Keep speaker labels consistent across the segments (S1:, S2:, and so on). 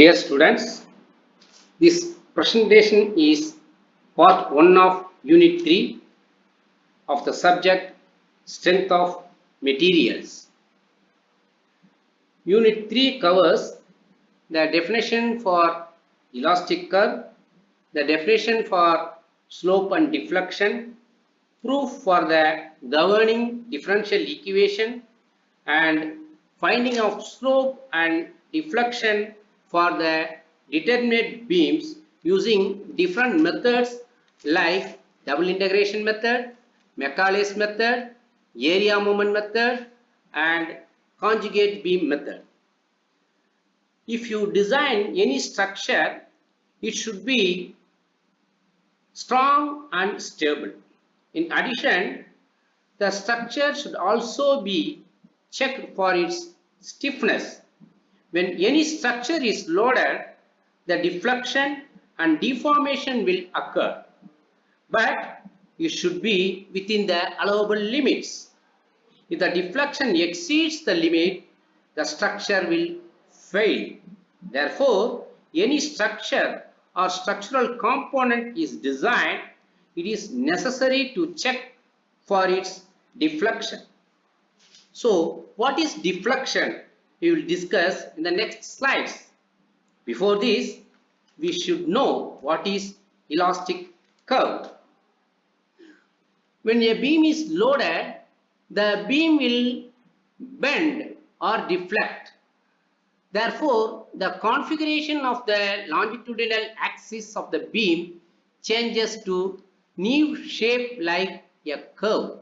S1: Dear students, this presentation is part 1 of Unit 3 of the subject Strength of Materials. Unit 3 covers the definition for elastic curve, the definition for slope and deflection, proof for the governing differential equation, and finding of slope and deflection for the determinate beams using different methods like double integration method, Macaulay's method, area moment method, and conjugate beam method. If you design any structure, it should be strong and stable. In addition, the structure should also be checked for its stiffness. When any structure is loaded, the deflection and deformation will occur, but it should be within the allowable limits. If the deflection exceeds the limit, the structure will fail. Therefore, any structure or structural component is designed, it is necessary to check for its deflection. So, what is deflection? We will discuss in the next slides. Before this, we should know what is elastic curve. When a beam is loaded, the beam will bend or deflect. Therefore, the configuration of the longitudinal axis of the beam changes to new shape like a curve.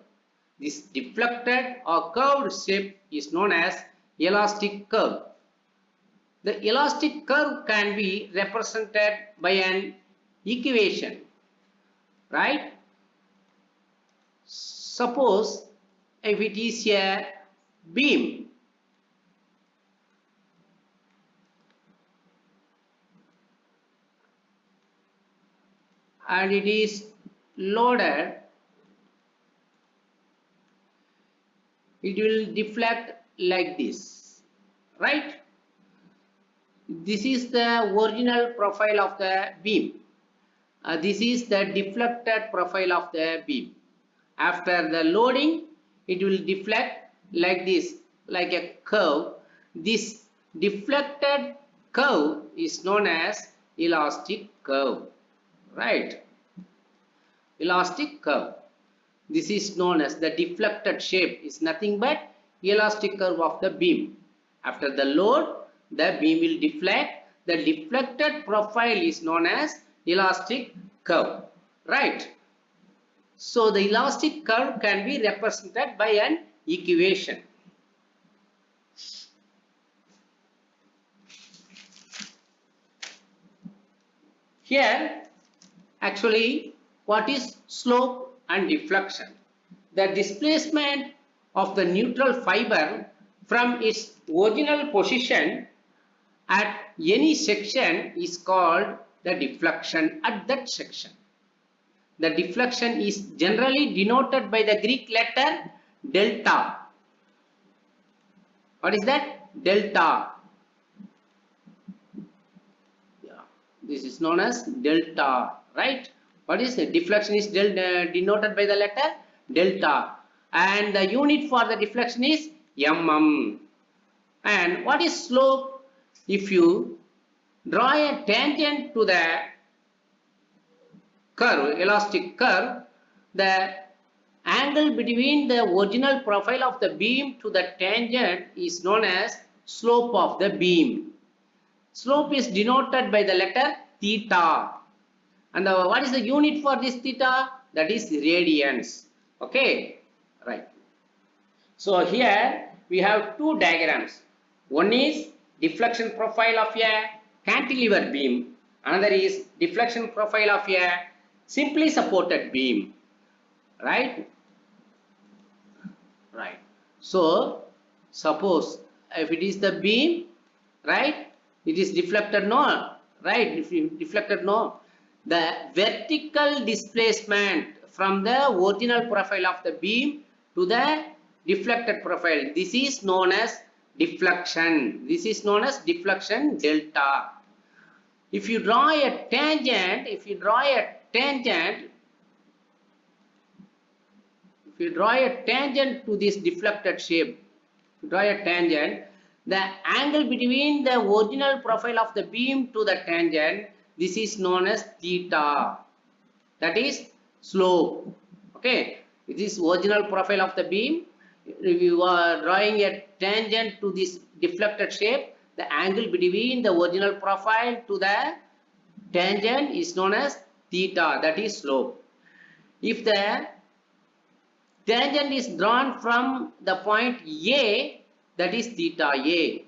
S1: This deflected or curved shape is known as elastic curve. The elastic curve can be represented by an equation, right? Suppose if it is a beam, and it is loaded, it will deflect like this, right? This is the original profile of the beam. This is the deflected profile of the beam. After the loading, it will deflect like this, like a curve. This deflected curve is known as elastic curve, right? Elastic curve. This is known as the deflected shape is nothing but elastic curve of the beam. After the load, the beam will deflect. The deflected profile is known as elastic curve, right? So the elastic curve can be represented by an equation. Here, actually, what is slope and deflection? The displacement of the neutral fiber from its original position at any section is called the deflection at that section. The deflection is generally denoted by the Greek letter delta. What is that? Delta. Yeah, this is known as delta, right? What is it? Deflection is denoted by the letter delta, and the unit for the deflection is mm. And what is slope? If you draw a tangent to the curve, elastic curve, the angle between the original profile of the beam to the tangent is known as slope of the beam. Slope is denoted by the letter theta. And what is the unit for this theta? That is radians. Okay, right. So here we have two diagrams. One is deflection profile of a cantilever beam. Another is deflection profile of a simply supported beam, right? Right. So suppose if it is the beam, right, it is deflected, no, right? If deflected, no, the vertical displacement from the original profile of the beam to the deflected profile, this is known as deflection. This is known as deflection delta. if you draw a tangent, if you draw a tangent to this deflected shape, draw a tangent, the angle between the original profile of the beam to the tangent, this is known as theta, that is slope. Okay, this original profile of the beam, if you are drawing a tangent to this deflected shape, the angle between the original profile to the tangent is known as theta, that is slope. If the tangent is drawn from the point A, that is theta A.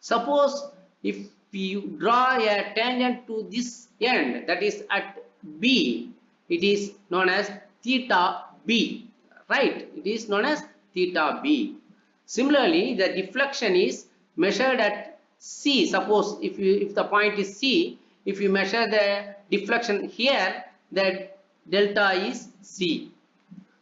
S1: Suppose if you draw a tangent to this end, that is at B, it is known as theta B, right? It is known as theta B. Similarly, the deflection is measured at C. Suppose if the point is C, if you measure the deflection here, that delta is C,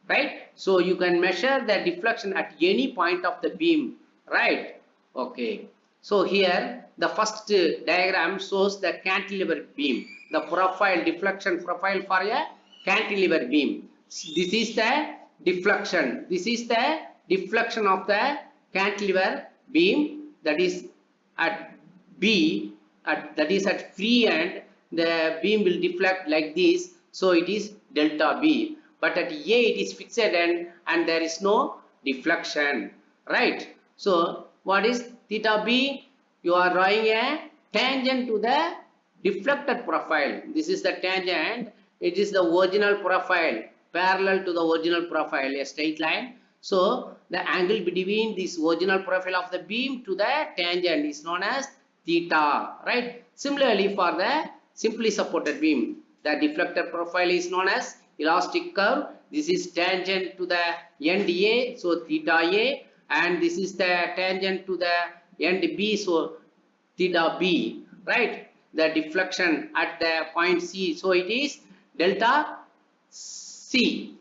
S1: right? So you can measure the deflection at any point of the beam, right? Okay. So here the first diagram shows the cantilever beam, the profile, deflection profile for a cantilever beam. This is the deflection. This is the deflection of the cantilever beam, that is at B, that is at free end, the beam will deflect like this. So it is delta B. But at A it is fixed end and there is no deflection, right? So what is theta B? You are drawing a tangent to the deflected profile. This is the tangent. It is the original profile, parallel to the original profile, a straight line. So the angle between this original profile of the beam to the tangent is known as theta, right? Similarly, for the simply supported beam, the deflected profile is known as elastic curve. This is tangent to the end A, so theta A, and this is the tangent to the end B, so theta B, right? The deflection at the point C, so it is delta C.